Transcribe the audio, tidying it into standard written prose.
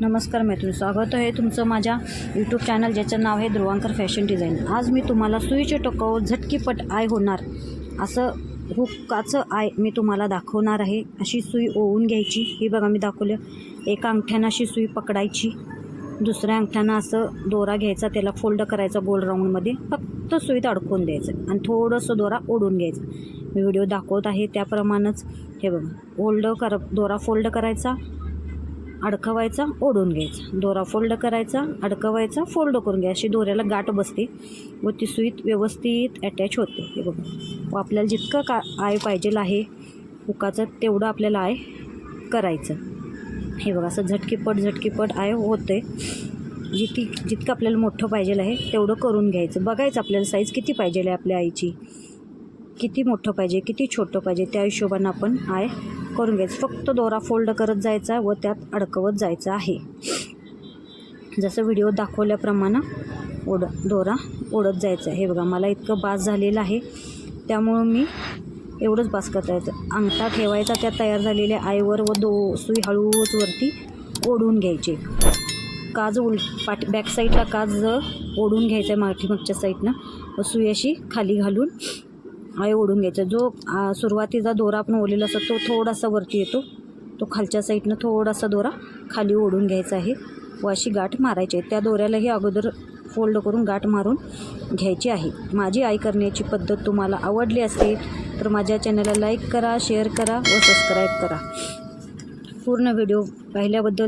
नमस्कार मैत्रिणी, स्वागत आहे तुमचं माझ्या यूट्यूब चॅनल ज्याचं नाव आहे ध्रुवांकर फॅशन डिझाईन। आज मी तुम्हाला सुईच्या टोकावर झटकीपट आय होणार असं हुक्काचं आय मी तुम्हाला दाखवणार आहे। अशी सुई ओवून घ्यायची। ही बघा मी दाखवलं, एका अंगठ्यानं अशी सुई पकडायची, दुसऱ्या अंगठ्यानं असं दोरा घ्यायचा, त्याला फोल्ड करायचा गोल राऊंडमध्ये, फक्त सुईत अडकवून द्यायचं आणि थोडंसं दोरा ओढून घ्यायचा। मी व्हिडिओ दाखवत आहे त्याप्रमाणेच हे बघा, दोरा फोल्ड करायचा, अडकवायचा, ओढून घ्यायचा, दोरा फोल्ड करायचा, अडकवायचा, फोल्ड करून घ्या। अशी दोऱ्याला गाठ बसते व ती सुईत व्यवस्थित अटॅच होते। हे बघा, व आपल्याला जितकं आय पाहिजेल आहे हुकाचं तेवढं आपल्याला आय करायचं। हे बघा, असं झटकीपट आय होते। जितकं आपल्याला मोठं पाहिजेल आहे तेवढं करून घ्यायचं। बघायचं आपल्याला साईज किती पाहिजेल आहे आपल्या आईची, किती मोठं पाहिजे, किती छोटं पाहिजे, त्या हिशोबानं आपण आय करून घ्यायचं। फक्त दोरा फोल्ड करत जायचा व त्यात अडकवत जायचं आहे। जसं व्हिडिओ दाखवल्याप्रमाणे दोरा ओढत जायचं। हे बघा, मला इतकं बास झालेलं आहे त्यामुळं मी एवढंच बास करता येतं। अंगठा ठेवायचा त्या तयार झालेल्या आईवर व सुई हळूच वरती ओढून घ्यायची। काज बॅक साईडला काज ओढून घ्यायचं आहे मागच्या साईडनं व सुई अशी खाली घालून आय ओढून घ्यायचा। जो सुरुवातीचा दोरा आपण ओढलेला असतो तो थोडासा वरती येतो, तो खालच्या साईडनं थोडासा दोरा खाली ओढून घ्यायचा आहे व अशी गाठ मारायची आहे। त्या दोऱ्यालाही अगोदर फोल्ड करून गाठ मारून घ्यायची आहे। माझी आय करण्याची पद्धत तुम्हाला आवडली असेल तर माझ्या चॅनलला लाईक करा, शेअर करा व सबस्क्राईब करा। पूर्ण व्हिडिओ पाहिल्याबद्दल